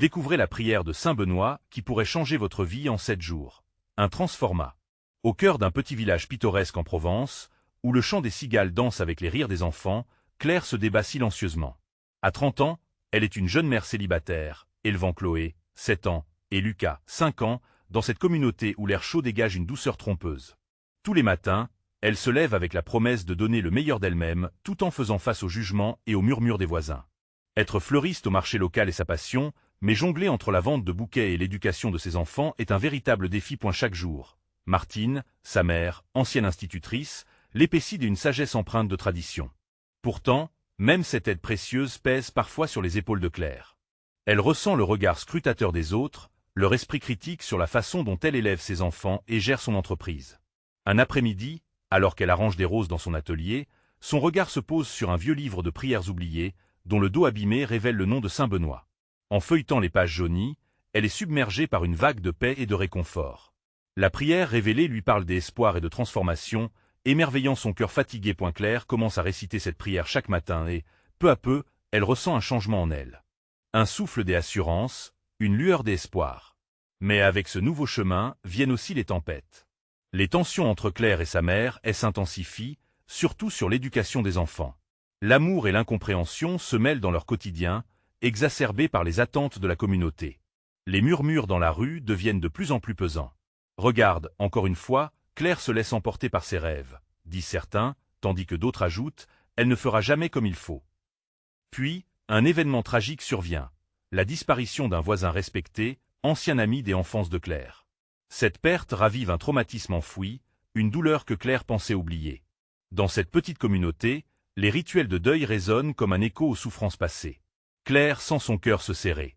Découvrez la prière de Saint Benoît qui pourrait changer votre vie en 7 jours. Un transformat. Au cœur d'un petit village pittoresque en Provence, où le chant des cigales danse avec les rires des enfants, Claire se débat silencieusement. À 30 ans, elle est une jeune mère célibataire, élevant Chloé, 7 ans, et Lucas, 5 ans, dans cette communauté où l'air chaud dégage une douceur trompeuse. Tous les matins, elle se lève avec la promesse de donner le meilleur d'elle-même, tout en faisant face au jugement et aux murmures des voisins. Être fleuriste au marché local est sa passion, mais jongler entre la vente de bouquets et l'éducation de ses enfants est un véritable défi. Chaque jour, Martine, sa mère, ancienne institutrice, l'épaissit d'une sagesse empreinte de tradition. Pourtant, même cette aide précieuse pèse parfois sur les épaules de Claire. Elle ressent le regard scrutateur des autres, leur esprit critique sur la façon dont elle élève ses enfants et gère son entreprise. Un après-midi, alors qu'elle arrange des roses dans son atelier, son regard se pose sur un vieux livre de prières oubliées, dont le dos abîmé révèle le nom de Saint Benoît. En feuilletant les pages jaunies, elle est submergée par une vague de paix et de réconfort. La prière révélée lui parle d'espoir et de transformation, émerveillant son cœur fatigué. Claire commence à réciter cette prière chaque matin et, peu à peu, elle ressent un changement en elle. Un souffle d'assurance, une lueur d'espoir. Mais avec ce nouveau chemin viennent aussi les tempêtes. Les tensions entre Claire et sa mère s'intensifient, surtout sur l'éducation des enfants. L'amour et l'incompréhension se mêlent dans leur quotidien, exacerbés par les attentes de la communauté. Les murmures dans la rue deviennent de plus en plus pesants. Regarde, encore une fois, Claire se laisse emporter par ses rêves, disent certains, tandis que d'autres ajoutent, elle ne fera jamais comme il faut. Puis, un événement tragique survient, la disparition d'un voisin respecté, ancien ami des enfances de Claire. Cette perte ravive un traumatisme enfoui, une douleur que Claire pensait oublier. Dans cette petite communauté, les rituels de deuil résonnent comme un écho aux souffrances passées. Claire sent son cœur se serrer.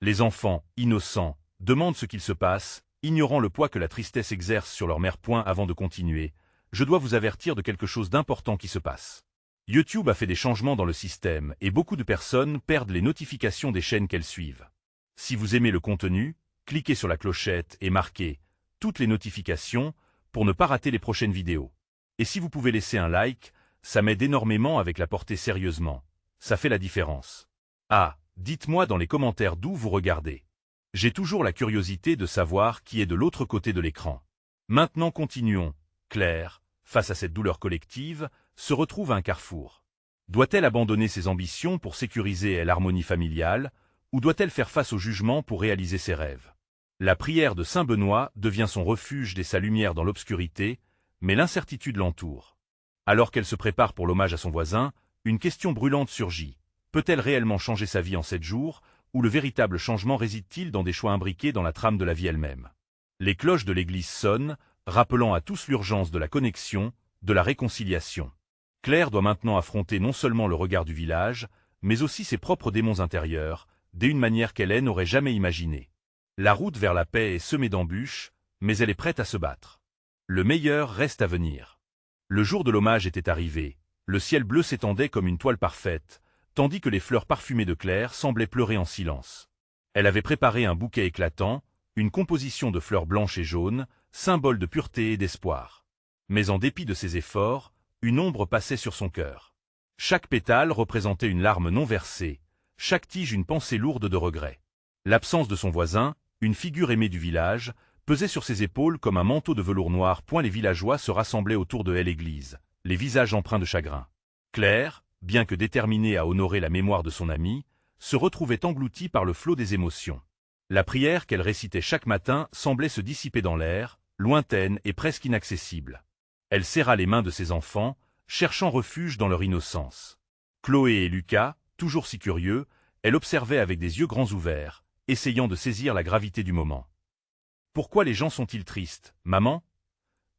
Les enfants, innocents, demandent ce qu'il se passe, ignorant le poids que la tristesse exerce sur leur mère. Avant de continuer, je dois vous avertir de quelque chose d'important qui se passe. YouTube a fait des changements dans le système et beaucoup de personnes perdent les notifications des chaînes qu'elles suivent. Si vous aimez le contenu, cliquez sur la clochette et marquez « Toutes les notifications » pour ne pas rater les prochaines vidéos. Et si vous pouvez laisser un like, ça m'aide énormément avec la portée sérieusement. Ça fait la différence. Ah, dites-moi dans les commentaires d'où vous regardez. J'ai toujours la curiosité de savoir qui est de l'autre côté de l'écran. Maintenant continuons. Claire, face à cette douleur collective, se retrouve à un carrefour. Doit-elle abandonner ses ambitions pour sécuriser l'harmonie familiale, ou doit-elle faire face au jugement pour réaliser ses rêves? La prière de Saint Benoît devient son refuge et sa lumière dans l'obscurité, mais l'incertitude l'entoure. Alors qu'elle se prépare pour l'hommage à son voisin, une question brûlante surgit. Peut-elle réellement changer sa vie en 7 jours, ou le véritable changement réside-t-il dans des choix imbriqués dans la trame de la vie elle-même? Les cloches de l'église sonnent, rappelant à tous l'urgence de la connexion, de la réconciliation. Claire doit maintenant affronter non seulement le regard du village, mais aussi ses propres démons intérieurs, d'une manière qu'elle n'aurait jamais imaginée. La route vers la paix est semée d'embûches, mais elle est prête à se battre. Le meilleur reste à venir. Le jour de l'hommage était arrivé, le ciel bleu s'étendait comme une toile parfaite, tandis que les fleurs parfumées de Claire semblaient pleurer en silence. Elle avait préparé un bouquet éclatant, une composition de fleurs blanches et jaunes, symbole de pureté et d'espoir. Mais en dépit de ses efforts, une ombre passait sur son cœur. Chaque pétale représentait une larme non versée, chaque tige une pensée lourde de regret. L'absence de son voisin, une figure aimée du village, pesait sur ses épaules comme un manteau de velours noir. Les villageois se rassemblaient autour de l'église, les visages empreints de chagrin. Claire, bien que déterminée à honorer la mémoire de son ami, se retrouvait engloutie par le flot des émotions. La prière qu'elle récitait chaque matin semblait se dissiper dans l'air, lointaine et presque inaccessible. Elle serra les mains de ses enfants, cherchant refuge dans leur innocence. Chloé et Lucas, toujours si curieux, elle observait avec des yeux grands ouverts, essayant de saisir la gravité du moment. « Pourquoi les gens sont-ils tristes, maman »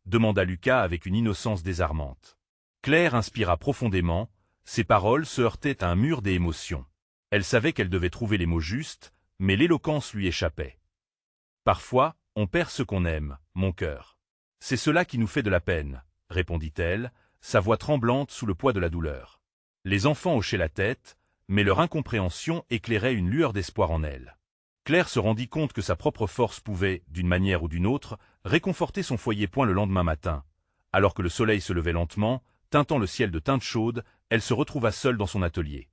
demanda Lucas avec une innocence désarmante. Claire inspira profondément, ses paroles se heurtaient à un mur des émotions. Elle savait qu'elle devait trouver les mots justes, mais l'éloquence lui échappait. « Parfois, on perd ce qu'on aime, mon cœur. C'est cela qui nous fait de la peine, » répondit-elle, sa voix tremblante sous le poids de la douleur. Les enfants hochaient la tête, mais leur incompréhension éclairait une lueur d'espoir en elle. Claire se rendit compte que sa propre force pouvait, d'une manière ou d'une autre, réconforter son foyer. Le lendemain matin, alors que le soleil se levait lentement, teintant le ciel de teintes chaudes, elle se retrouva seule dans son atelier.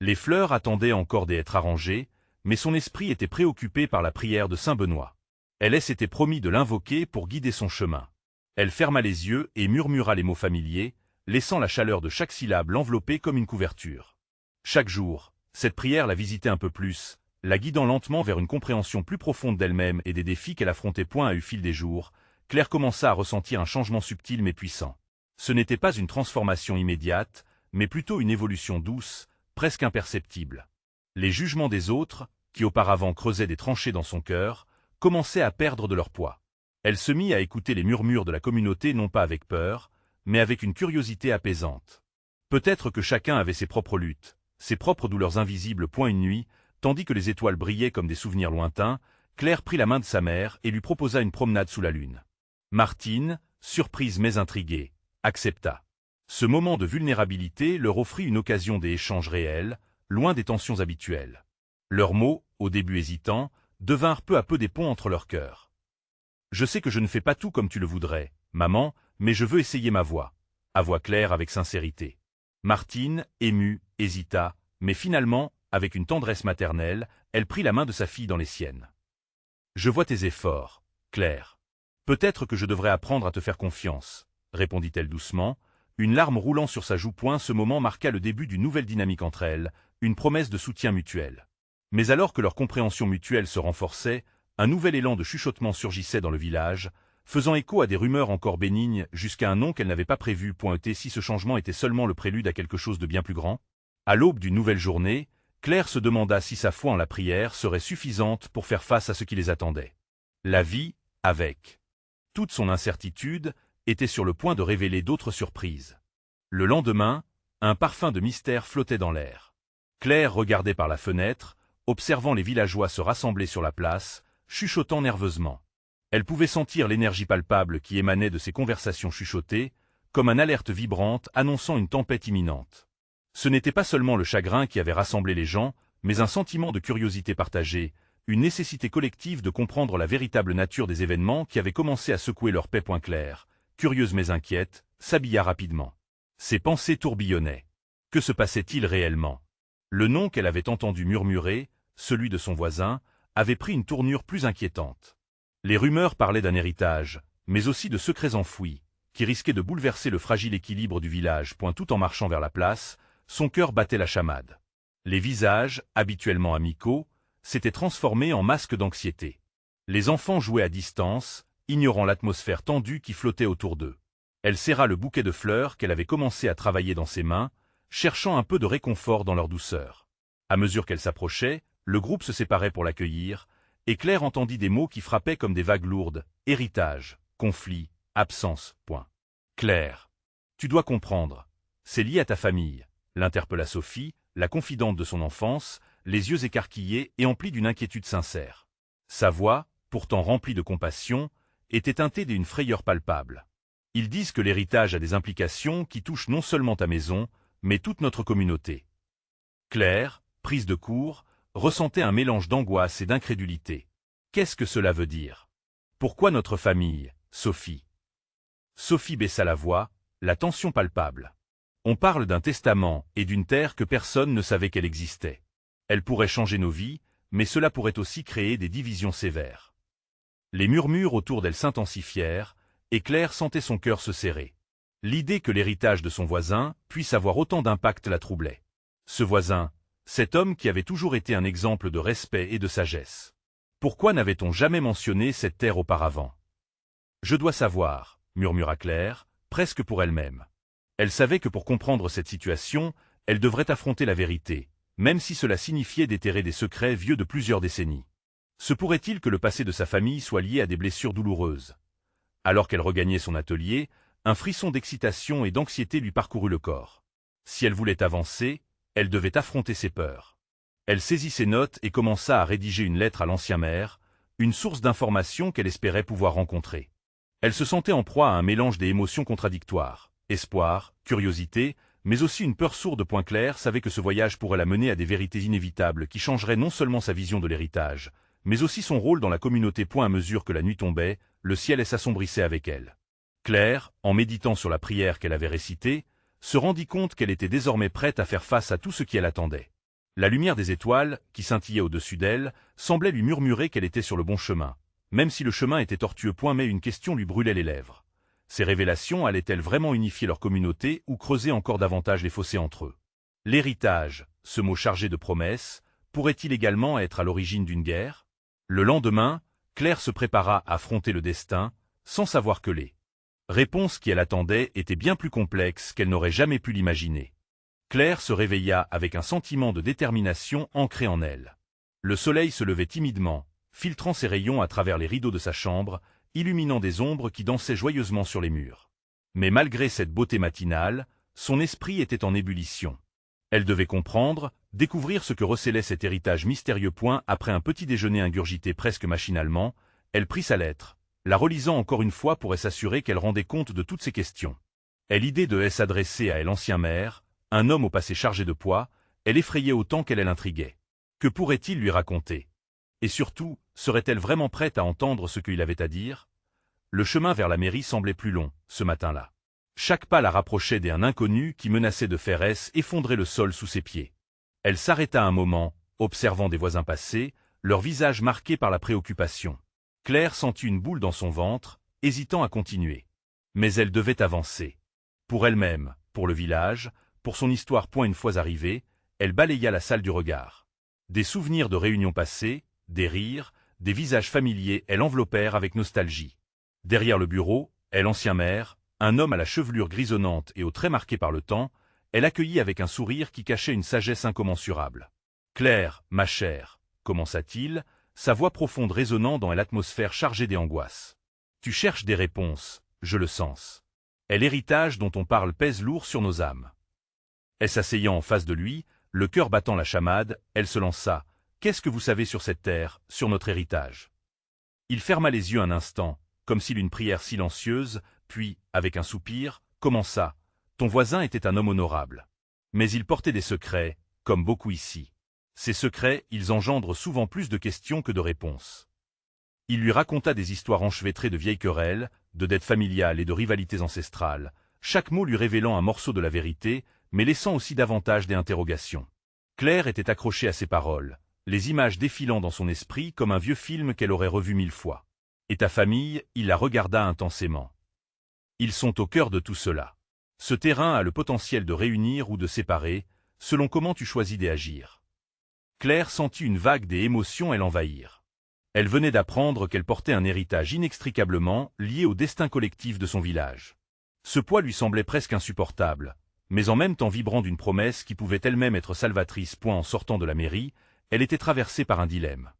Les fleurs attendaient encore d'être arrangées, mais son esprit était préoccupé par la prière de saint Benoît. Elle s'était promis de l'invoquer pour guider son chemin. Elle ferma les yeux et murmura les mots familiers, laissant la chaleur de chaque syllabe l'envelopper comme une couverture. Chaque jour, cette prière la visitait un peu plus, la guidant lentement vers une compréhension plus profonde d'elle-même et des défis qu'elle affrontait point à eu fil des jours. Claire commença à ressentir un changement subtil mais puissant. Ce n'était pas une transformation immédiate, mais plutôt une évolution douce, presque imperceptible. Les jugements des autres, qui auparavant creusaient des tranchées dans son cœur, commençaient à perdre de leur poids. Elle se mit à écouter les murmures de la communauté non pas avec peur, mais avec une curiosité apaisante. Peut-être que chacun avait ses propres luttes, ses propres douleurs invisibles point une nuit, tandis que les étoiles brillaient comme des souvenirs lointains. Claire prit la main de sa mère et lui proposa une promenade sous la lune. Martine, surprise mais intriguée, accepta. Ce moment de vulnérabilité leur offrit une occasion d'échanges réels, loin des tensions habituelles. Leurs mots, au début hésitants, devinrent peu à peu des ponts entre leurs cœurs. « Je sais que je ne fais pas tout comme tu le voudrais, maman, mais je veux essayer ma voix. » Avoua Claire avec sincérité. Martine, émue, hésita, mais finalement, avec une tendresse maternelle, elle prit la main de sa fille dans les siennes. « Je vois tes efforts, Claire. Peut-être que je devrais apprendre à te faire confiance, » répondit-elle doucement. Une larme roulant sur sa joue. Ce moment marqua le début d'une nouvelle dynamique entre elles, une promesse de soutien mutuel. Mais alors que leur compréhension mutuelle se renforçait, un nouvel élan de chuchotement surgissait dans le village, faisant écho à des rumeurs encore bénignes jusqu'à un nom qu'elle n'avait pas prévu. Et si ce changement était seulement le prélude à quelque chose de bien plus grand? À l'aube d'une nouvelle journée, Claire se demanda si sa foi en la prière serait suffisante pour faire face à ce qui les attendait. La vie, avec toute son incertitude, était sur le point de révéler d'autres surprises. Le lendemain, un parfum de mystère flottait dans l'air. Claire regardait par la fenêtre, observant les villageois se rassembler sur la place, chuchotant nerveusement. Elle pouvait sentir l'énergie palpable qui émanait de ces conversations chuchotées, comme une alerte vibrante annonçant une tempête imminente. Ce n'était pas seulement le chagrin qui avait rassemblé les gens, mais un sentiment de curiosité partagée, une nécessité collective de comprendre la véritable nature des événements qui avaient commencé à secouer leur paix. Claire, curieuse mais inquiète, s'habilla rapidement. Ses pensées tourbillonnaient. Que se passait-il réellement? Le nom qu'elle avait entendu murmurer, celui de son voisin, avait pris une tournure plus inquiétante. Les rumeurs parlaient d'un héritage, mais aussi de secrets enfouis, qui risquaient de bouleverser le fragile équilibre du village. Tout en marchant vers la place, son cœur battait la chamade. Les visages, habituellement amicaux, s'étaient transformés en masques d'anxiété. Les enfants jouaient à distance, ignorant l'atmosphère tendue qui flottait autour d'eux. Elle serra le bouquet de fleurs qu'elle avait commencé à travailler dans ses mains, cherchant un peu de réconfort dans leur douceur. À mesure qu'elle s'approchait, le groupe se séparait pour l'accueillir, et Claire entendit des mots qui frappaient comme des vagues lourdes: héritage, conflit, absence. Claire, tu dois comprendre. C'est lié à ta famille, l'interpella Sophie, la confidente de son enfance, les yeux écarquillés et emplis d'une inquiétude sincère. Sa voix, pourtant remplie de compassion, était teintée d'une frayeur palpable. Ils disent que l'héritage a des implications qui touchent non seulement ta maison, mais toute notre communauté. Claire, prise de court, ressentait un mélange d'angoisse et d'incrédulité. Qu'est-ce que cela veut dire? Pourquoi notre famille, Sophie? Sophie baissa la voix, la tension palpable. On parle d'un testament et d'une terre que personne ne savait qu'elle existait. Elle pourrait changer nos vies, mais cela pourrait aussi créer des divisions sévères. Les murmures autour d'elle s'intensifièrent, et Claire sentait son cœur se serrer. L'idée que l'héritage de son voisin puisse avoir autant d'impact la troublait. Ce voisin, cet homme qui avait toujours été un exemple de respect et de sagesse. Pourquoi n'avait-on jamais mentionné cette terre auparavant? Je dois savoir, murmura Claire, presque pour elle-même. Elle savait que pour comprendre cette situation, elle devrait affronter la vérité, même si cela signifiait déterrer des secrets vieux de plusieurs décennies. Se pourrait-il que le passé de sa famille soit lié à des blessures douloureuses? Alors qu'elle regagnait son atelier, un frisson d'excitation et d'anxiété lui parcourut le corps. Si elle voulait avancer, elle devait affronter ses peurs. Elle saisit ses notes et commença à rédiger une lettre à l'ancien maire, une source d'information qu'elle espérait pouvoir rencontrer. Elle se sentait en proie à un mélange des émotions contradictoires, espoir, curiosité, mais aussi une peur sourde. Claire savait que ce voyage pourrait la mener à des vérités inévitables qui changeraient non seulement sa vision de l'héritage, mais aussi son rôle dans la communauté. À mesure que la nuit tombait, le ciel s'assombrissait avec elle. Claire, en méditant sur la prière qu'elle avait récitée, se rendit compte qu'elle était désormais prête à faire face à tout ce qui l'attendait. La lumière des étoiles, qui scintillait au-dessus d'elle, semblait lui murmurer qu'elle était sur le bon chemin, même si le chemin était tortueux. Mais une question lui brûlait les lèvres. Ces révélations allaient-elles vraiment unifier leur communauté ou creuser encore davantage les fossés entre eux? L'héritage, ce mot chargé de promesses, pourrait-il également être à l'origine d'une guerre? Le lendemain, Claire se prépara à affronter le destin, sans savoir que les réponses qu'elle attendait étaient bien plus complexes qu'elle n'aurait jamais pu l'imaginer. Claire se réveilla avec un sentiment de détermination ancré en elle. Le soleil se levait timidement, filtrant ses rayons à travers les rideaux de sa chambre, illuminant des ombres qui dansaient joyeusement sur les murs. Mais malgré cette beauté matinale, son esprit était en ébullition. Elle devait comprendre, découvrir ce que recelait cet héritage mystérieux. Après un petit déjeuner ingurgité presque machinalement, elle prit sa lettre, la relisant encore une fois pour s'assurer qu'elle rendait compte de toutes ces questions. L'idée de s'adresser à l'ancien maire, un homme au passé chargé de poids, elle effrayait autant qu'elle l'intriguait. Que pourrait-il lui raconter? Et surtout, serait-elle vraiment prête à entendre ce qu'il avait à dire? Le chemin vers la mairie semblait plus long, ce matin-là. Chaque pas la rapprochait d'un inconnu qui menaçait de faire effondrer le sol sous ses pieds. Elle s'arrêta un moment, observant des voisins passer, leur visage marqué par la préoccupation. Claire sentit une boule dans son ventre, hésitant à continuer. Mais elle devait avancer. Pour elle-même, pour le village, pour son histoire. Une fois arrivée, elle balaya la salle du regard. Des souvenirs de réunions passées, des rires, des visages familiers l'enveloppèrent avec nostalgie. Derrière le bureau, l'ancien maire, un homme à la chevelure grisonnante et aux traits marqués par le temps, elle accueillit avec un sourire qui cachait une sagesse incommensurable. « Claire, ma chère, commença-t-il, sa voix profonde résonnant dans l'atmosphère chargée d'angoisse. Tu cherches des réponses, je le sens. L'héritage dont on parle pèse lourd sur nos âmes. » Elle s'asseyant en face de lui, le cœur battant la chamade, elle se lança. « Qu'est-ce que vous savez sur cette terre, sur notre héritage ?» Il ferma les yeux un instant, comme s'il une prière silencieuse, puis, avec un soupir, commença. « Ton voisin était un homme honorable. Mais il portait des secrets, comme beaucoup ici. Ces secrets, ils engendrent souvent plus de questions que de réponses. » Il lui raconta des histoires enchevêtrées de vieilles querelles, de dettes familiales et de rivalités ancestrales, chaque mot lui révélant un morceau de la vérité, mais laissant aussi davantage des interrogations. Claire était accrochée à ses paroles, les images défilant dans son esprit comme un vieux film qu'elle aurait revu 1000 fois. « Et ta famille ?» Il la regarda intensément. « Ils sont au cœur de tout cela. Ce terrain a le potentiel de réunir ou de séparer, selon comment tu choisis d'agir. » Claire sentit une vague des émotions l'envahir. Elle venait d'apprendre qu'elle portait un héritage inextricablement lié au destin collectif de son village. Ce poids lui semblait presque insupportable, mais en même temps vibrant d'une promesse qui pouvait elle-même être salvatrice. En sortant de la mairie, elle était traversée par un dilemme.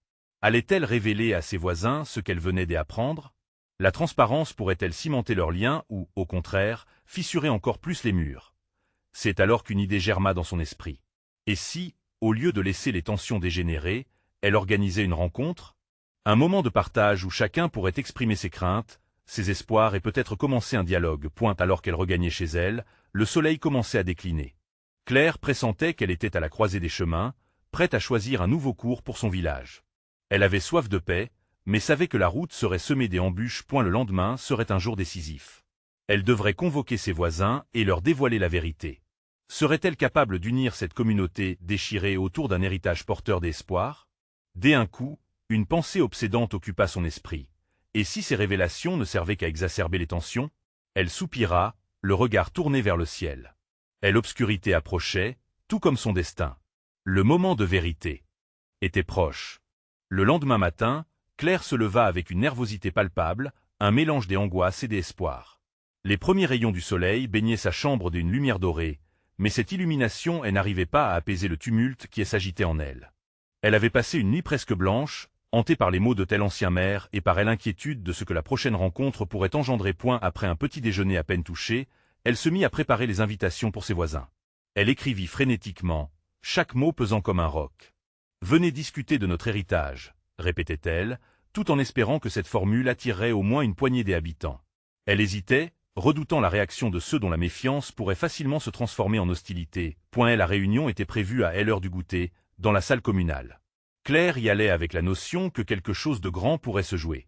Allait-elle révéler à ses voisins ce qu'elle venait d'apprendre? La transparence pourrait-elle cimenter leurs liens ou, au contraire, fissurer encore plus les murs? C'est alors qu'une idée germa dans son esprit. Et si, au lieu de laisser les tensions dégénérer, elle organisait une rencontre? Un moment de partage où chacun pourrait exprimer ses craintes, ses espoirs et peut-être commencer un dialogue. Alors qu'elle regagnait chez elle, le soleil commençait à décliner. Claire pressentait qu'elle était à la croisée des chemins, prête à choisir un nouveau cours pour son village. Elle avait soif de paix, mais savait que la route serait semée d'embûches. Le lendemain serait un jour décisif. Elle devrait convoquer ses voisins et leur dévoiler la vérité. Serait-elle capable d'unir cette communauté déchirée autour d'un héritage porteur d'espoir? D'un coup, une pensée obsédante occupa son esprit. Et si ces révélations ne servaient qu'à exacerber les tensions? Elle soupira, le regard tourné vers le ciel. L'obscurité approchait, tout comme son destin. Le moment de vérité était proche. Le lendemain matin, Claire se leva avec une nervosité palpable, un mélange d'angoisse et d'espoir. Les premiers rayons du soleil baignaient sa chambre d'une lumière dorée, mais cette illumination n'arrivait pas à apaiser le tumulte qui s'agitait en elle. Elle avait passé une nuit presque blanche, hantée par les mots de tel ancien maire et par l'inquiétude de ce que la prochaine rencontre pourrait engendrer. Après un petit déjeuner à peine touché, elle se mit à préparer les invitations pour ses voisins. Elle écrivit frénétiquement, chaque mot pesant comme un roc. « Venez discuter de notre héritage », répétait-elle, tout en espérant que cette formule attirerait au moins une poignée des habitants. Elle hésitait, redoutant la réaction de ceux dont la méfiance pourrait facilement se transformer en hostilité. La réunion était prévue à l'heure du goûter, dans la salle communale. Claire y allait avec la notion que quelque chose de grand pourrait se jouer.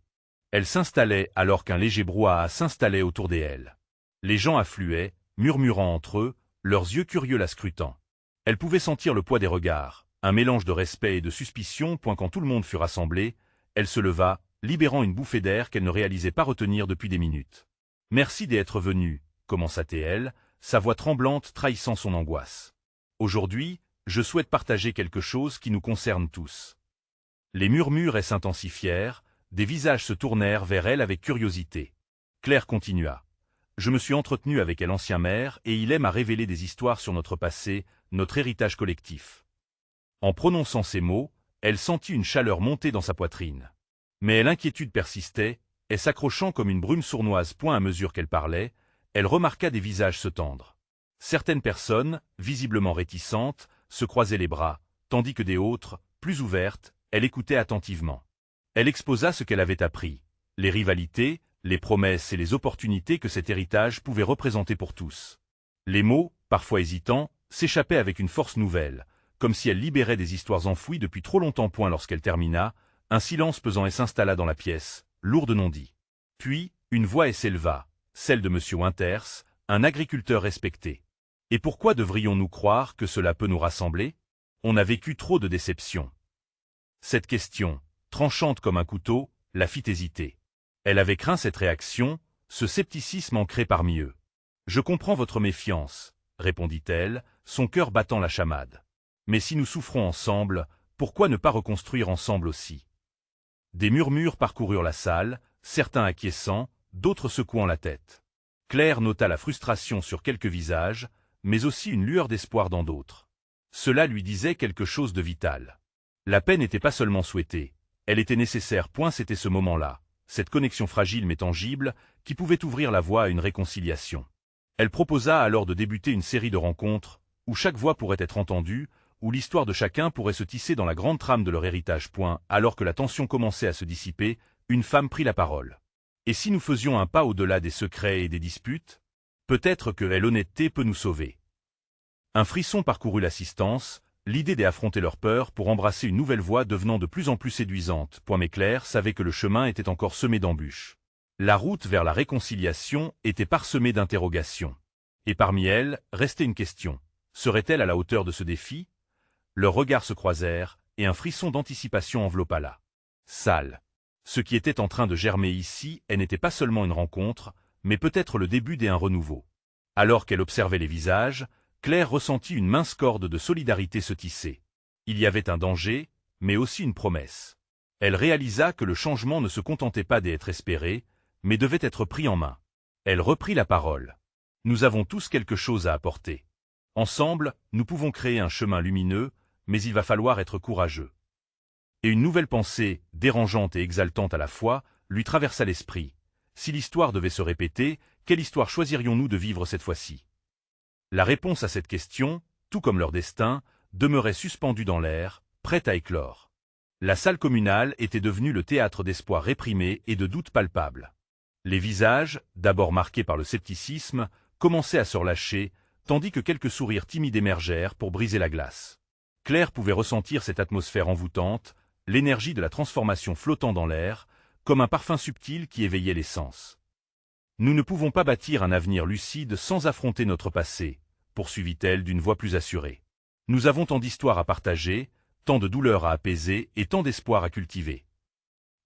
Elle s'installait alors qu'un léger brouhaha s'installait autour d'elle. Les gens affluaient, murmurant entre eux, leurs yeux curieux la scrutant. Elle pouvait sentir le poids des regards, Un mélange de respect et de suspicion, quand tout le monde fut rassemblé, elle se leva, libérant une bouffée d'air qu'elle ne réalisait pas retenir depuis des minutes. « Merci d'être venu », commença-t-elle, sa voix tremblante trahissant son angoisse. « Aujourd'hui, je souhaite partager quelque chose qui nous concerne tous. » Les murmures s'intensifièrent, des visages se tournèrent vers elle avec curiosité. Claire continua. « Je me suis entretenue avec l'ancien maire et il aime à révéler des histoires sur notre passé, notre héritage collectif. » En prononçant ces mots, elle sentit une chaleur monter dans sa poitrine. Mais l'inquiétude persistait, et s'accrochant comme une brume sournoise à mesure qu'elle parlait, elle remarqua des visages se tendre. Certaines personnes, visiblement réticentes, se croisaient les bras, tandis que des autres, plus ouvertes, elle écoutait attentivement. Elle exposa ce qu'elle avait appris, les rivalités, les promesses et les opportunités que cet héritage pouvait représenter pour tous. Les mots, parfois hésitants, s'échappaient avec une force nouvelle, comme si elle libérait des histoires enfouies depuis trop longtemps. Lorsqu'elle termina, un silence pesant s'installa dans la pièce, lourd de non-dits. Puis, une voix s'éleva, celle de M. Winters, un agriculteur respecté. Et pourquoi devrions-nous croire que cela peut nous rassembler? On a vécu trop de déceptions. Cette question, tranchante comme un couteau, la fit hésiter. Elle avait craint cette réaction, ce scepticisme ancré parmi eux. « Je comprends votre méfiance, » répondit-elle, son cœur battant la chamade. « Mais si nous souffrons ensemble, pourquoi ne pas reconstruire ensemble aussi ?» Des murmures parcoururent la salle, certains acquiesçant, d'autres secouant la tête. Claire nota la frustration sur quelques visages, mais aussi une lueur d'espoir dans d'autres. Cela lui disait quelque chose de vital. La paix n'était pas seulement souhaitée, elle était nécessaire. C'était ce moment-là, cette connexion fragile mais tangible, qui pouvait ouvrir la voie à une réconciliation. Elle proposa alors de débuter une série de rencontres, où chaque voix pourrait être entendue, où l'histoire de chacun pourrait se tisser dans la grande trame de leur héritage. Alors que la tension commençait à se dissiper, une femme prit la parole. « Et si nous faisions un pas au-delà des secrets et des disputes? Peut-être que l'honnêteté peut nous sauver. » Un frisson parcourut l'assistance, l'idée d'affronter leur peur pour embrasser une nouvelle voie devenant de plus en plus séduisante. Mais Claire savait que le chemin était encore semé d'embûches. La route vers la réconciliation était parsemée d'interrogations. Et parmi elles, restait une question. Serait-elle à la hauteur de ce défi? Leurs regards se croisèrent, et un frisson d'anticipation enveloppa la salle. Ce qui était en train de germer ici, n'était pas seulement une rencontre, mais peut-être le début d'un renouveau. Alors qu'elle observait les visages, Claire ressentit une mince corde de solidarité se tisser. Il y avait un danger, mais aussi une promesse. Elle réalisa que le changement ne se contentait pas d'être espéré, mais devait être pris en main. Elle reprit la parole. « Nous avons tous quelque chose à apporter. Ensemble, nous pouvons créer un chemin lumineux, mais il va falloir être courageux. » Et une nouvelle pensée, dérangeante et exaltante à la fois, lui traversa l'esprit. Si l'histoire devait se répéter, quelle histoire choisirions-nous de vivre cette fois-ci? La réponse à cette question, tout comme leur destin, demeurait suspendue dans l'air, prête à éclore. La salle communale était devenue le théâtre d'espoirs réprimés et de doutes palpables. Les visages, d'abord marqués par le scepticisme, commençaient à se relâcher, tandis que quelques sourires timides émergèrent pour briser la glace. Claire pouvait ressentir cette atmosphère envoûtante, l'énergie de la transformation flottant dans l'air, comme un parfum subtil qui éveillait les sens. « Nous ne pouvons pas bâtir un avenir lucide sans affronter notre passé, » poursuivit-elle d'une voix plus assurée. « Nous avons tant d'histoires à partager, tant de douleurs à apaiser et tant d'espoir à cultiver. »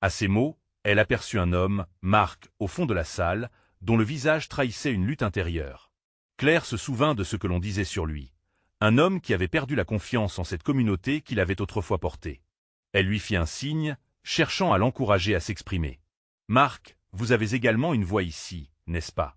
À ces mots, elle aperçut un homme, Marc, au fond de la salle, dont le visage trahissait une lutte intérieure. Claire se souvint de ce que l'on disait sur lui. Un homme qui avait perdu la confiance en cette communauté qu'il avait autrefois portée. Elle lui fit un signe, cherchant à l'encourager à s'exprimer. « Marc, vous avez également une voix ici, n'est-ce pas ?»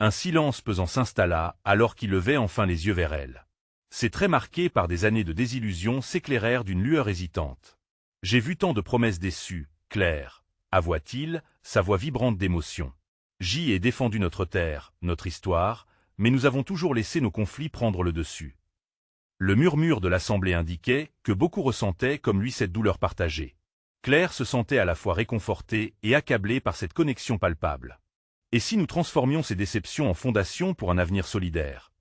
Un silence pesant s'installa alors qu'il levait enfin les yeux vers elle. Ses traits marqués par des années de désillusion s'éclairèrent d'une lueur hésitante. « J'ai vu tant de promesses déçues, Claire, » avoua-t-il, sa voix vibrante d'émotion. « J'y ai défendu notre terre, notre histoire, mais nous avons toujours laissé nos conflits prendre le dessus. » Le murmure de l'assemblée indiquait que beaucoup ressentaient comme lui cette douleur partagée. Claire se sentait à la fois réconfortée et accablée par cette connexion palpable. « Et si nous transformions ces déceptions en fondation pour un avenir solidaire ?»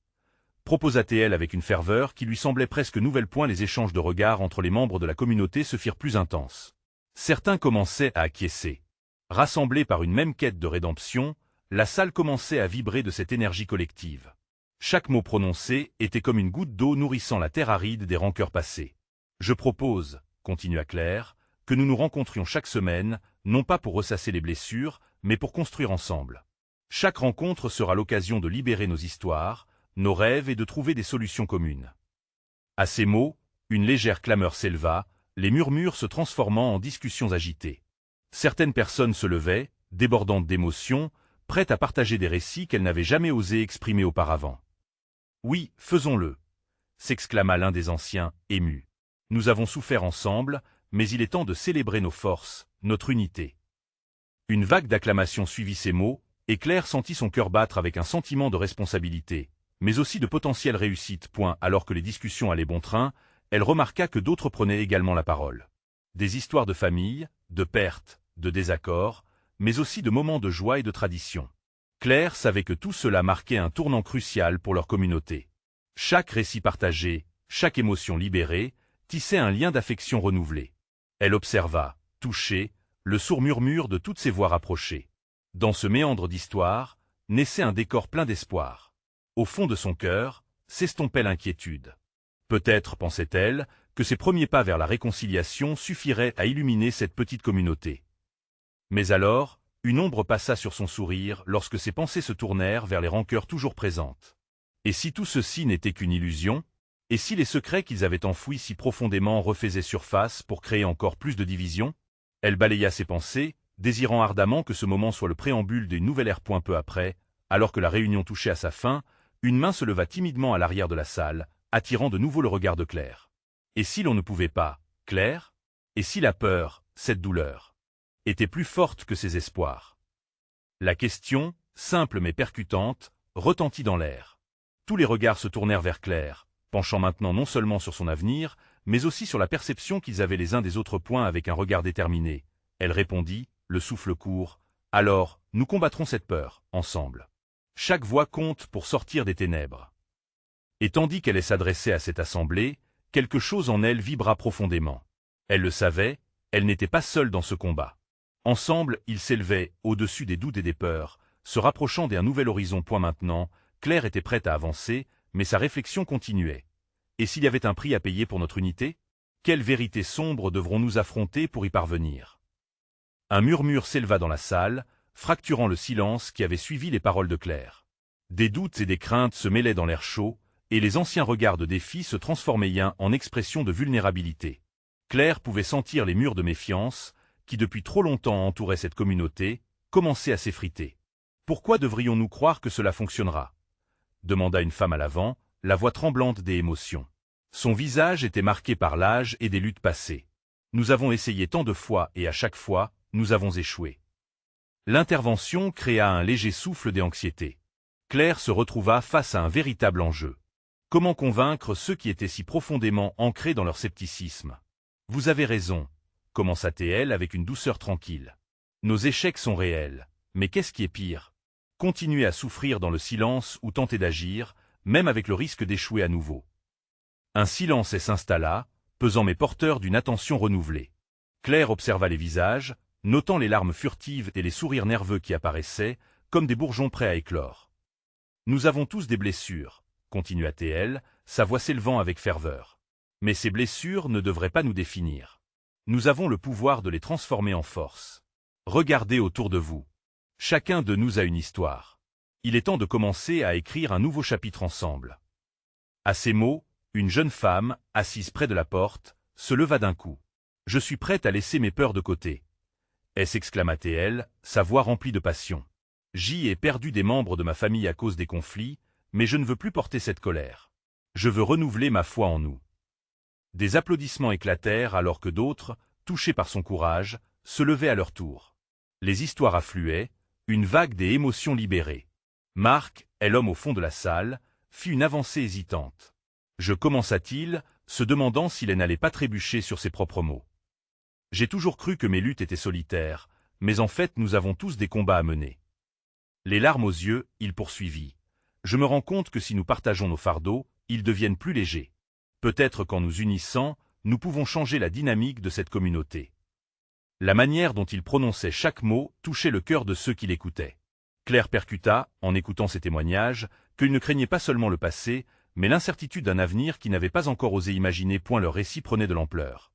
proposa-t-elle avec une ferveur qui lui semblait presque nouvelle. Les échanges de regards entre les membres de la communauté se firent plus intenses. Certains commençaient à acquiescer. Rassemblés par une même quête de rédemption, la salle commençait à vibrer de cette énergie collective. Chaque mot prononcé était comme une goutte d'eau nourrissant la terre aride des rancœurs passées. Je propose, continua Claire, que nous nous rencontrions chaque semaine, non pas pour ressasser les blessures, mais pour construire ensemble. Chaque rencontre sera l'occasion de libérer nos histoires, nos rêves et de trouver des solutions communes. À ces mots, une légère clameur s'éleva, les murmures se transformant en discussions agitées. Certaines personnes se levaient, débordantes d'émotions, prêtes à partager des récits qu'elles n'avaient jamais osé exprimer auparavant. « Oui, faisons-le » s'exclama l'un des anciens, ému. « Nous avons souffert ensemble, mais il est temps de célébrer nos forces, notre unité. » Une vague d'acclamations suivit ces mots, et Claire sentit son cœur battre avec un sentiment de responsabilité, mais aussi de potentielle réussite. Alors que les discussions allaient bon train, elle remarqua que d'autres prenaient également la parole. Des histoires de famille, de pertes, de désaccords, mais aussi de moments de joie et de tradition. Claire savait que tout cela marquait un tournant crucial pour leur communauté. Chaque récit partagé, chaque émotion libérée, tissait un lien d'affection renouvelé. Elle observa, touchée, le sourd murmure de toutes ces voix rapprochées. Dans ce méandre d'histoire, naissait un décor plein d'espoir. Au fond de son cœur, s'estompait l'inquiétude. Peut-être, pensait-elle, que ses premiers pas vers la réconciliation suffiraient à illuminer cette petite communauté. Mais alors, une ombre passa sur son sourire lorsque ses pensées se tournèrent vers les rancœurs toujours présentes. Et si tout ceci n'était qu'une illusion? Et si les secrets qu'ils avaient enfouis si profondément refaisaient surface pour créer encore plus de divisions? Elle balaya ses pensées, désirant ardemment que ce moment soit le préambule d'une nouvelle ère. Peu après, alors que la réunion touchait à sa fin, une main se leva timidement à l'arrière de la salle, attirant de nouveau le regard de Claire. Et si l'on ne pouvait pas, Claire? Et si la peur, cette douleur, était plus forte que ses espoirs? La question, simple mais percutante, retentit dans l'air. Tous les regards se tournèrent vers Claire, penchant maintenant non seulement sur son avenir, mais aussi sur la perception qu'ils avaient les uns des autres. Avec un regard déterminé, elle répondit, le souffle court, « Alors, nous combattrons cette peur, ensemble. Chaque voix compte pour sortir des ténèbres. » Et tandis qu'elle s'adressait à cette assemblée, quelque chose en elle vibra profondément. Elle le savait, elle n'était pas seule dans ce combat. Ensemble, ils s'élevaient, au-dessus des doutes et des peurs, se rapprochant d'un nouvel horizon. Maintenant, Claire était prête à avancer, mais sa réflexion continuait. Et s'il y avait un prix à payer pour notre unité? Quelle vérité sombre devrons-nous affronter pour y parvenir? Un murmure s'éleva dans la salle, fracturant le silence qui avait suivi les paroles de Claire. Des doutes et des craintes se mêlaient dans l'air chaud, et les anciens regards de défi se transformaient en expression de vulnérabilité. Claire pouvait sentir les murs de méfiance, qui depuis trop longtemps entouraient cette communauté, commencer à s'effriter. « Pourquoi devrions-nous croire que cela fonctionnera ?» demanda une femme à l'avant, la voix tremblante des émotions. Son visage était marqué par l'âge et des luttes passées. « Nous avons essayé tant de fois et à chaque fois, nous avons échoué. » L'intervention créa un léger souffle d'anxiété. Claire se retrouva face à un véritable enjeu. Comment convaincre ceux qui étaient si profondément ancrés dans leur scepticisme? « Vous avez raison, » commença-t-elle avec une douceur tranquille. « Nos échecs sont réels, mais qu'est-ce qui est pire? Continuer à souffrir dans le silence ou tenter d'agir, même avec le risque d'échouer à nouveau. » Un silence s'installa, pesant mais porteur d'une attention renouvelée. Claire observa les visages, notant les larmes furtives et les sourires nerveux qui apparaissaient, comme des bourgeons prêts à éclore. « Nous avons tous des blessures, » continua-t-elle, sa voix s'élevant avec ferveur. « Mais ces blessures ne devraient pas nous définir. Nous avons le pouvoir de les transformer en force. Regardez autour de vous. Chacun de nous a une histoire. Il est temps de commencer à écrire un nouveau chapitre ensemble. » À ces mots, une jeune femme, assise près de la porte, se leva d'un coup. « Je suis prête à laisser mes peurs de côté. » s'exclama-t-elle, sa voix remplie de passion. « J'y ai perdu des membres de ma famille à cause des conflits, mais je ne veux plus porter cette colère. Je veux renouveler ma foi en nous. » Des applaudissements éclatèrent alors que d'autres, touchés par son courage, se levaient à leur tour. Les histoires affluaient, une vague des émotions libérées. Marc, l'homme au fond de la salle, fit une avancée hésitante. « Je commença-t-il, se demandant s'il n'allait pas trébucher sur ses propres mots. J'ai toujours cru que mes luttes étaient solitaires, mais en fait nous avons tous des combats à mener. » Les larmes aux yeux, il poursuivit. « Je me rends compte que si nous partageons nos fardeaux, ils deviennent plus légers. Peut-être qu'en nous unissant, nous pouvons changer la dynamique de cette communauté. » La manière dont il prononçait chaque mot touchait le cœur de ceux qui l'écoutaient. Claire percuta, en écoutant ces témoignages, qu'il ne craignait pas seulement le passé, mais l'incertitude d'un avenir qui n'avait pas encore osé imaginer. Leur récit prenait de l'ampleur.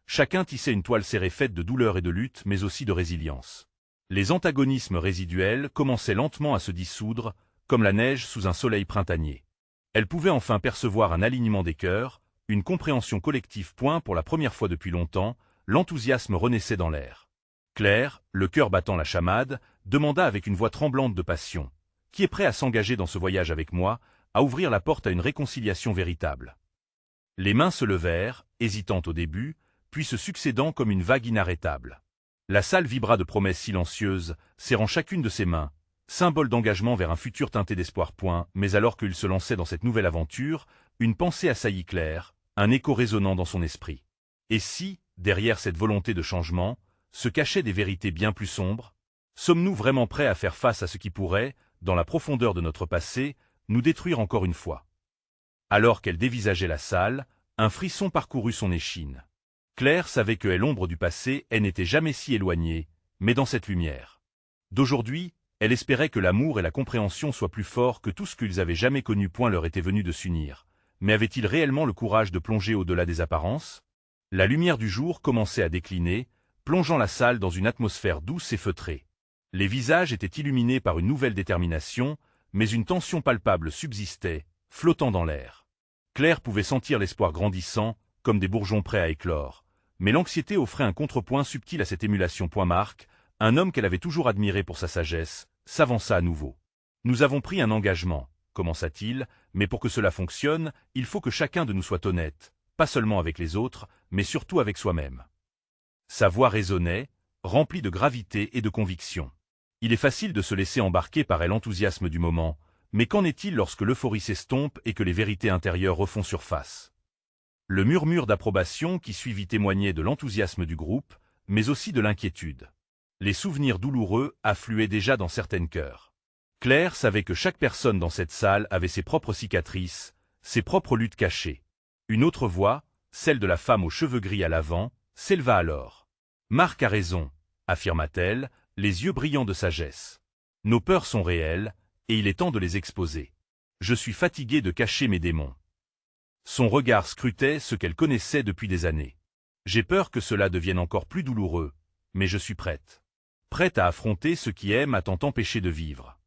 Chacun tissait une toile serrée faite de douleur et de lutte, mais aussi de résilience. Les antagonismes résiduels commençaient lentement à se dissoudre, comme la neige sous un soleil printanier. Elle pouvait enfin percevoir un alignement des cœurs, une compréhension collective. Pour la première fois depuis longtemps, l'enthousiasme renaissait dans l'air. Claire, le cœur battant la chamade, demanda avec une voix tremblante de passion: « Qui est prêt à s'engager dans ce voyage avec moi, à ouvrir la porte à une réconciliation véritable ?» Les mains se levèrent, hésitantes au début, puis se succédant comme une vague inarrêtable. La salle vibra de promesses silencieuses, serrant chacune de ses mains, symbole d'engagement vers un futur teinté d'espoir. Mais alors qu'il se lançait dans cette nouvelle aventure, une pensée assaillit Claire, un écho résonnant dans son esprit. Et si, derrière cette volonté de changement, se cachaient des vérités bien plus sombres? Sommes-nous vraiment prêts à faire face à ce qui pourrait, dans la profondeur de notre passé, nous détruire encore une fois? Alors qu'elle dévisageait la salle, un frisson parcourut son échine. Claire savait que l'ombre du passé, elle n'était jamais si éloignée, mais dans cette lumière d'aujourd'hui, elle espérait que l'amour et la compréhension soient plus forts que tout ce qu'ils avaient jamais connu. Leur était venu de s'unir. Mais avait-il réellement le courage de plonger au-delà des apparences? La lumière du jour commençait à décliner, plongeant la salle dans une atmosphère douce et feutrée. Les visages étaient illuminés par une nouvelle détermination, mais une tension palpable subsistait, flottant dans l'air. Claire pouvait sentir l'espoir grandissant, comme des bourgeons prêts à éclore. Mais l'anxiété offrait un contrepoint subtil à cette émulation. Marc, un homme qu'elle avait toujours admiré pour sa sagesse, s'avança à nouveau. « Nous avons pris un engagement, » commença-t-il, « mais pour que cela fonctionne, il faut que chacun de nous soit honnête, pas seulement avec les autres, mais surtout avec soi-même. » Sa voix résonnait, remplie de gravité et de conviction. Il est facile de se laisser embarquer par l'enthousiasme du moment, mais qu'en est-il lorsque l'euphorie s'estompe et que les vérités intérieures refont surface? Le murmure d'approbation qui suivit témoignait de l'enthousiasme du groupe, mais aussi de l'inquiétude. Les souvenirs douloureux affluaient déjà dans certains cœurs. Claire savait que chaque personne dans cette salle avait ses propres cicatrices, ses propres luttes cachées. Une autre voix, celle de la femme aux cheveux gris à l'avant, s'éleva alors. « Marc a raison, » affirma-t-elle, les yeux brillants de sagesse. « Nos peurs sont réelles, et il est temps de les exposer. Je suis fatigué de cacher mes démons. » Son regard scrutait ce qu'elle connaissait depuis des années. « J'ai peur que cela devienne encore plus douloureux, mais je suis prête. Prête à affronter ce qui m'a tant empêché de vivre. »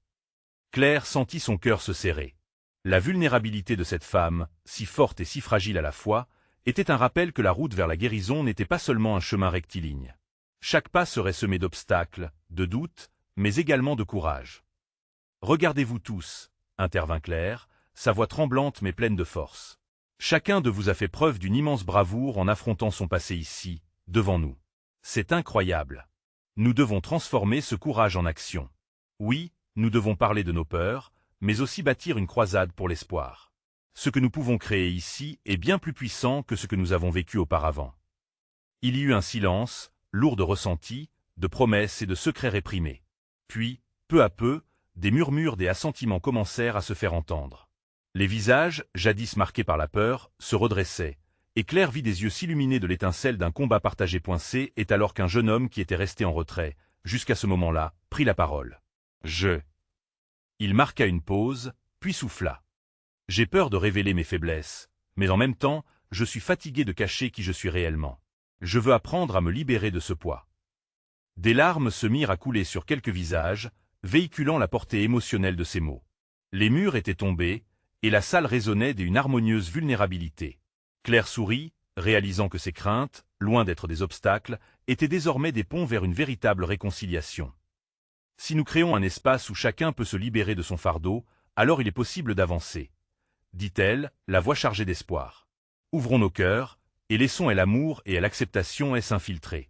Claire sentit son cœur se serrer. La vulnérabilité de cette femme, si forte et si fragile à la fois, était un rappel que la route vers la guérison n'était pas seulement un chemin rectiligne. Chaque pas serait semé d'obstacles, de doutes, mais également de courage. « Regardez-vous tous, » intervint Claire, sa voix tremblante mais pleine de force. « Chacun de vous a fait preuve d'une immense bravoure en affrontant son passé ici, devant nous. C'est incroyable. Nous devons transformer ce courage en action. Oui, nous devons parler de nos peurs, mais aussi bâtir une croisade pour l'espoir. Ce que nous pouvons créer ici est bien plus puissant que ce que nous avons vécu auparavant. » Il y eut un silence, lourd de ressentis, de promesses et de secrets réprimés. Puis, peu à peu, des murmures, des assentiments commencèrent à se faire entendre. Les visages, jadis marqués par la peur, se redressaient, et Claire vit des yeux s'illuminer de l'étincelle d'un combat partagé. C est alors qu'un jeune homme qui était resté en retrait, jusqu'à ce moment-là, prit la parole. Il marqua une pause, puis souffla. « J'ai peur de révéler mes faiblesses, mais en même temps, je suis fatigué de cacher qui je suis réellement. Je veux apprendre à me libérer de ce poids. » Des larmes se mirent à couler sur quelques visages, véhiculant la portée émotionnelle de ces mots. Les murs étaient tombés, et la salle résonnait d'une harmonieuse vulnérabilité. Claire sourit, réalisant que ses craintes, loin d'être des obstacles, étaient désormais des ponts vers une véritable réconciliation. Si nous créons un espace où chacun peut se libérer de son fardeau, alors il est possible d'avancer, dit-elle, la voix chargée d'espoir. Ouvrons nos cœurs, et laissons l'amour et l'acceptation s'infiltrer.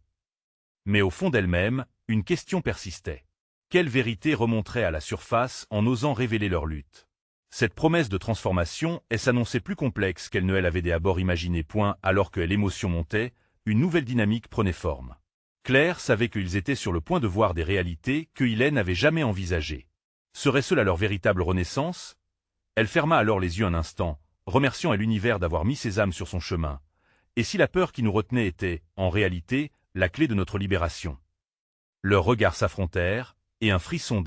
Mais au fond d'elle-même, une question persistait. Quelle vérité remonterait à la surface en osant révéler leur lutte? Cette promesse de transformation s'annonçait plus complexe qu'elle ne l'avait d'abord imaginé. Alors que l'émotion montait, une nouvelle dynamique prenait forme. Claire savait qu'ils étaient sur le point de voir des réalités que Hélène n'avait jamais envisagées. Serait cela leur véritable renaissance? Elle ferma alors les yeux un instant, remerciant l'univers d'avoir mis ses âmes sur son chemin. Et si la peur qui nous retenait était, en réalité, la clé de notre libération? Leurs regards s'affrontèrent, et un frisson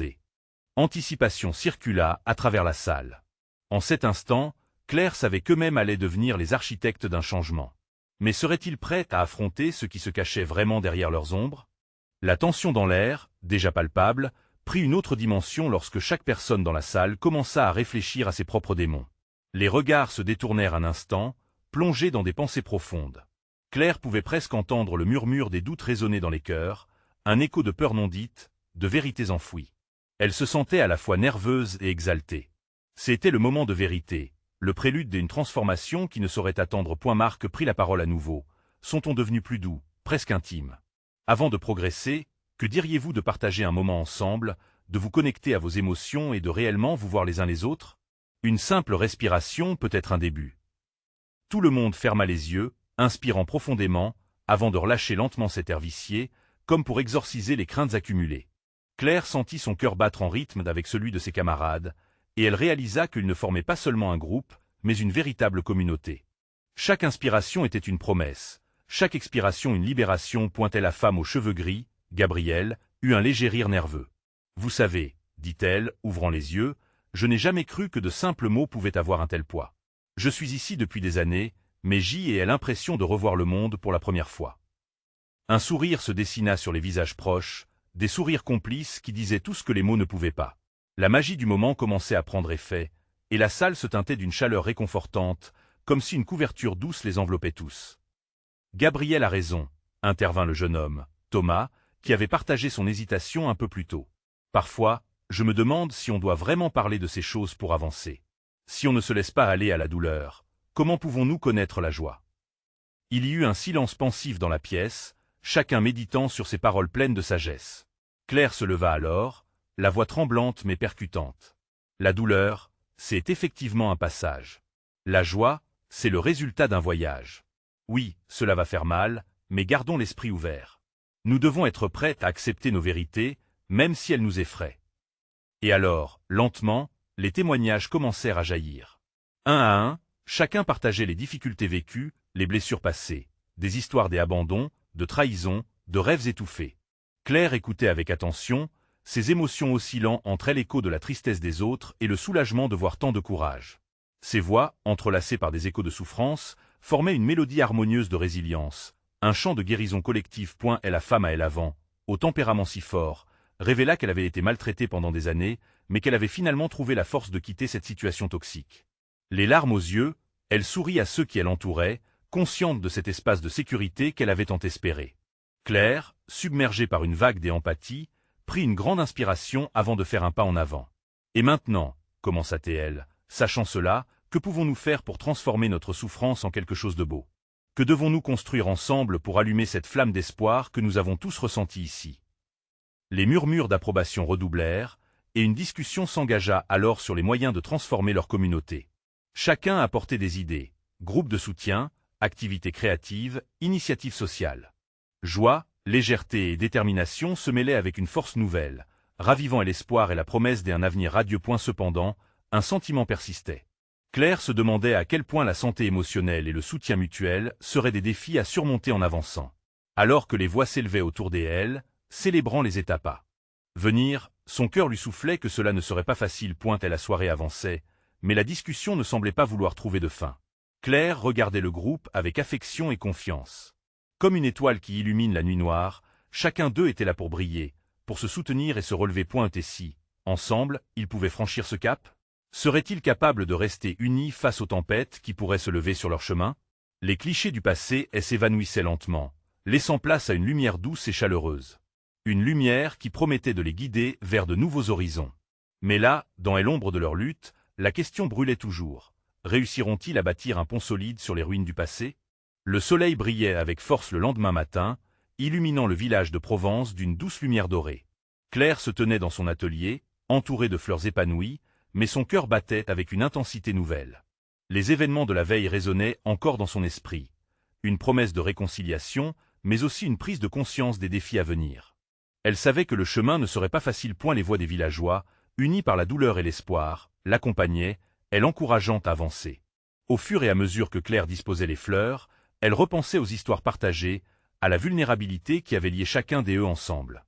d'anticipation circula à travers la salle. En cet instant, Claire savait qu'eux-mêmes allaient devenir les architectes d'un changement. Mais seraient-ils prêts à affronter ce qui se cachait vraiment derrière leurs ombres? La tension dans l'air, déjà palpable, prit une autre dimension lorsque chaque personne dans la salle commença à réfléchir à ses propres démons. Les regards se détournèrent un instant, plongés dans des pensées profondes. Claire pouvait presque entendre le murmure des doutes résonner dans les cœurs, un écho de peurs non dites, de vérités enfouies. Elle se sentait à la fois nerveuse et exaltée. C'était le moment de vérité, le prélude d'une transformation qui ne saurait attendre. Marc prit la parole à nouveau, son ton devenu plus doux, presque intime. Avant de progresser, que diriez-vous de partager un moment ensemble, de vous connecter à vos émotions et de réellement vous voir les uns les autres? Une simple respiration peut être un début. Tout le monde ferma les yeux, inspirant profondément, avant de relâcher lentement cet air vicié, comme pour exorciser les craintes accumulées. Claire sentit son cœur battre en rythme avec celui de ses camarades, et elle réalisa qu'ils ne formaient pas seulement un groupe, mais une véritable communauté. Chaque inspiration était une promesse, chaque expiration une libération. La femme aux cheveux gris, Gabrielle, eut un léger rire nerveux. « Vous savez, dit-elle, ouvrant les yeux, je n'ai jamais cru que de simples mots pouvaient avoir un tel poids. Je suis ici depuis des années, mais j'y ai l'impression de revoir le monde pour la première fois. » Un sourire se dessina sur les visages proches, des sourires complices qui disaient tout ce que les mots ne pouvaient pas. La magie du moment commençait à prendre effet, et la salle se teintait d'une chaleur réconfortante, comme si une couverture douce les enveloppait tous. « Gabrielle a raison, » intervint le jeune homme, Thomas, qui avait partagé son hésitation un peu plus tôt. « Parfois, je me demande si on doit vraiment parler de ces choses pour avancer. Si on ne se laisse pas aller à la douleur, comment pouvons-nous connaître la joie ?» Il y eut un silence pensif dans la pièce, chacun méditant sur ces paroles pleines de sagesse. Claire se leva alors, la voix tremblante mais percutante. « La douleur, c'est effectivement un passage. La joie, c'est le résultat d'un voyage. Oui, cela va faire mal, mais gardons l'esprit ouvert. Nous devons être prêts à accepter nos vérités, même si elles nous effraient. » Et alors, lentement, les témoignages commencèrent à jaillir. Un à un, chacun partageait les difficultés vécues, les blessures passées, des histoires des abandons, de trahisons, de rêves étouffés. Claire écoutait avec attention, ses émotions oscillant entre l'écho de la tristesse des autres et le soulagement de voir tant de courage. Ses voix, entrelacées par des échos de souffrance, formaient une mélodie harmonieuse de résilience, un chant de guérison collective. Et la femme à elle avant, au tempérament si fort, révéla qu'elle avait été maltraitée pendant des années, mais qu'elle avait finalement trouvé la force de quitter cette situation toxique. Les larmes aux yeux, elle sourit à ceux qui l'entouraient, consciente de cet espace de sécurité qu'elle avait tant espéré. Claire, submergée par une vague d'empathie, prit une grande inspiration avant de faire un pas en avant. « Et maintenant, » commença-t-elle, sachant cela, que pouvons-nous faire pour transformer notre souffrance en quelque chose de beau? Que devons-nous construire ensemble pour allumer cette flamme d'espoir que nous avons tous ressentie ici? Les murmures d'approbation redoublèrent, et une discussion s'engagea alors sur les moyens de transformer leur communauté. Chacun apportait des idées, groupes de soutien, activités créatives, initiatives sociales. Joie, légèreté et détermination se mêlaient avec une force nouvelle, ravivant l'espoir et la promesse d'un avenir radieux. Cependant, un sentiment persistait. Claire se demandait à quel point la santé émotionnelle et le soutien mutuel seraient des défis à surmonter en avançant. Alors que les voix s'élevaient autour d'elle, célébrant les étapes à venir, son cœur lui soufflait que cela ne serait pas facile. Et la soirée avançait, mais la discussion ne semblait pas vouloir trouver de fin. Claire regardait le groupe avec affection et confiance. Comme une étoile qui illumine la nuit noire, chacun d'eux était là pour briller, pour se soutenir et se relever. Et si, ensemble, ils pouvaient franchir ce cap? Seraient-ils capables de rester unis face aux tempêtes qui pourraient se lever sur leur chemin? Les clichés du passé s'évanouissaient lentement, laissant place à une lumière douce et chaleureuse. Une lumière qui promettait de les guider vers de nouveaux horizons. Mais là, dans l'ombre de leur lutte, la question brûlait toujours. Réussiront-ils à bâtir un pont solide sur les ruines du passé? Le soleil brillait avec force le lendemain matin, illuminant le village de Provence d'une douce lumière dorée. Claire se tenait dans son atelier, entourée de fleurs épanouies, mais son cœur battait avec une intensité nouvelle. Les événements de la veille résonnaient encore dans son esprit. Une promesse de réconciliation, mais aussi une prise de conscience des défis à venir. Elle savait que le chemin ne serait pas facile. Les voix des villageois, unis par la douleur et l'espoir, l'accompagnaient, elle encourageant à avancer. Au fur et à mesure que Claire disposait les fleurs, elle repensait aux histoires partagées, à la vulnérabilité qui avait lié chacun d'eux ensemble.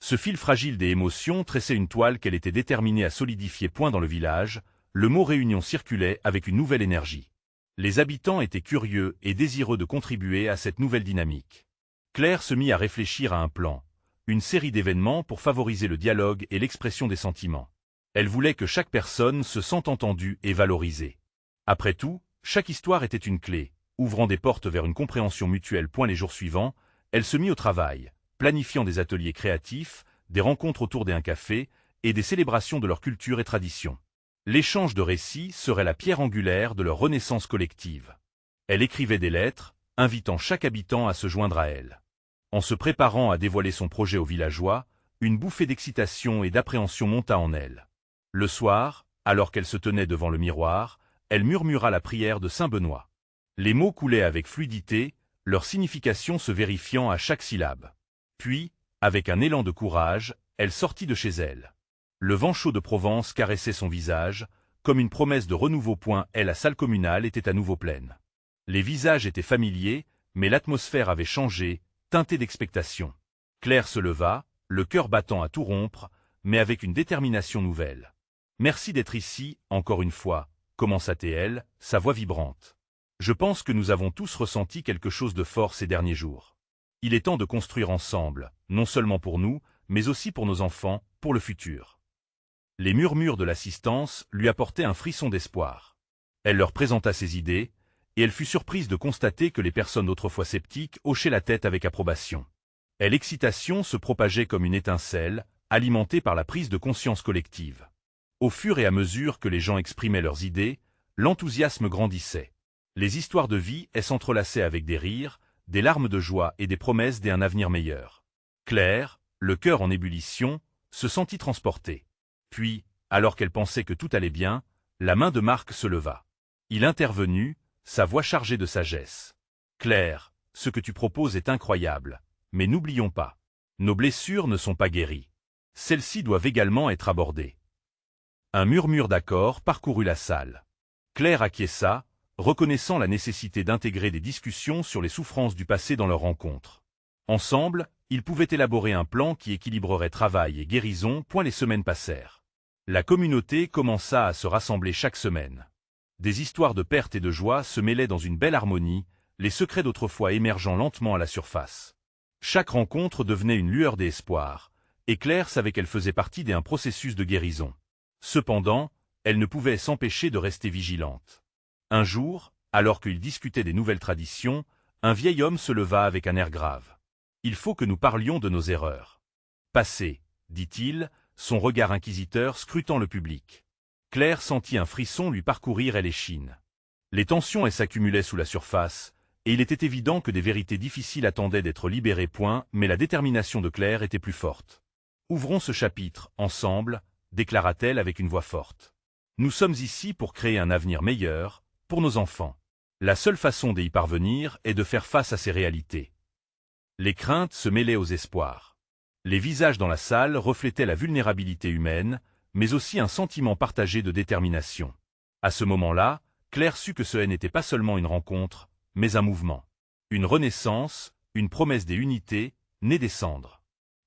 Ce fil fragile des émotions tressait une toile qu'elle était déterminée à solidifier. Dans le village, le mot réunion circulait avec une nouvelle énergie. Les habitants étaient curieux et désireux de contribuer à cette nouvelle dynamique. Claire se mit à réfléchir à un plan, une série d'événements pour favoriser le dialogue et l'expression des sentiments. Elle voulait que chaque personne se sente entendue et valorisée. Après tout, chaque histoire était une clé, ouvrant des portes vers une compréhension mutuelle. Les jours suivants, elle se mit au travail, planifiant des ateliers créatifs, des rencontres autour d'un café et des célébrations de leur culture et traditions. L'échange de récits serait la pierre angulaire de leur renaissance collective. Elle écrivait des lettres, invitant chaque habitant à se joindre à elle. En se préparant à dévoiler son projet aux villageois, une bouffée d'excitation et d'appréhension monta en elle. Le soir, alors qu'elle se tenait devant le miroir, elle murmura la prière de saint Benoît. Les mots coulaient avec fluidité, leur signification se vérifiant à chaque syllabe. Puis, avec un élan de courage, elle sortit de chez elle. Le vent chaud de Provence caressait son visage, comme une promesse de renouveau. La salle communale était à nouveau pleine. Les visages étaient familiers, mais l'atmosphère avait changé, teintée d'expectation. Claire se leva, le cœur battant à tout rompre, mais avec une détermination nouvelle. « Merci d'être ici, encore une fois », commença-t-elle, sa voix vibrante. « Je pense que nous avons tous ressenti quelque chose de fort ces derniers jours. Il est temps de construire ensemble, non seulement pour nous, mais aussi pour nos enfants, pour le futur. » Les murmures de l'assistance lui apportaient un frisson d'espoir. Elle leur présenta ses idées, et elle fut surprise de constater que les personnes autrefois sceptiques hochaient la tête avec approbation. L'excitation se propageait comme une étincelle, alimentée par la prise de conscience collective. Au fur et à mesure que les gens exprimaient leurs idées, l'enthousiasme grandissait. Les histoires de vie s'entrelaçaient avec des rires, des larmes de joie et des promesses d'un avenir meilleur. Claire, le cœur en ébullition, se sentit transportée. Puis, alors qu'elle pensait que tout allait bien, la main de Marc se leva. Il intervenut, sa voix chargée de sagesse. « Claire, ce que tu proposes est incroyable, mais n'oublions pas. Nos blessures ne sont pas guéries. Celles-ci doivent également être abordées. » Un murmure d'accord parcourut la salle. Claire acquiesça, reconnaissant la nécessité d'intégrer des discussions sur les souffrances du passé dans leur rencontre. Ensemble, ils pouvaient élaborer un plan qui équilibrerait travail et guérison. Les semaines passèrent. La communauté commença à se rassembler chaque semaine. Des histoires de perte et de joie se mêlaient dans une belle harmonie, les secrets d'autrefois émergeant lentement à la surface. Chaque rencontre devenait une lueur d'espoir, et Claire savait qu'elle faisait partie d'un processus de guérison. Cependant, elle ne pouvait s'empêcher de rester vigilante. Un jour, alors qu'ils discutaient des nouvelles traditions, un vieil homme se leva avec un air grave. « Il faut que nous parlions de nos erreurs. »« Passez, » dit-il, son regard inquisiteur scrutant le public. Claire sentit un frisson lui parcourir l'échine. Les tensions s'accumulaient sous la surface, et il était évident que des vérités difficiles attendaient d'être libérées. Mais la détermination de Claire était plus forte. « Ouvrons ce chapitre, ensemble, » déclara-t-elle avec une voix forte. « Nous sommes ici pour créer un avenir meilleur, pour nos enfants. La seule façon d'y parvenir est de faire face à ces réalités. » Les craintes se mêlaient aux espoirs. Les visages dans la salle reflétaient la vulnérabilité humaine, mais aussi un sentiment partagé de détermination. À ce moment-là, Claire sut que ce n'était pas seulement une rencontre, mais un mouvement. Une renaissance, une promesse des unités, née des cendres.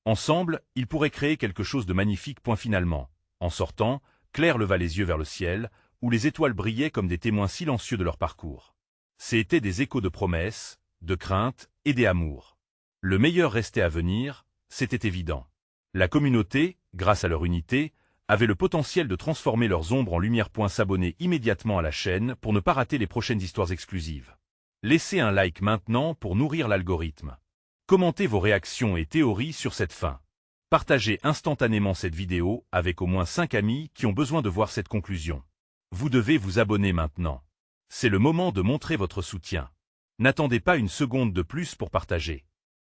Ensemble, ils pourraient créer quelque chose de magnifique. Finalement, en sortant, Claire leva les yeux vers le ciel, où les étoiles brillaient comme des témoins silencieux de leur parcours. C'étaient des échos de promesses, de craintes et d'amour. Le meilleur restait à venir, c'était évident. La communauté, grâce à leur unité, avait le potentiel de transformer leurs ombres en lumière. S'abonner immédiatement à la chaîne pour ne pas rater les prochaines histoires exclusives. Laissez un like maintenant pour nourrir l'algorithme. Commentez vos réactions et théories sur cette fin. Partagez instantanément cette vidéo avec au moins 5 amis qui ont besoin de voir cette conclusion. Vous devez vous abonner maintenant. C'est le moment de montrer votre soutien. N'attendez pas une seconde de plus pour partager.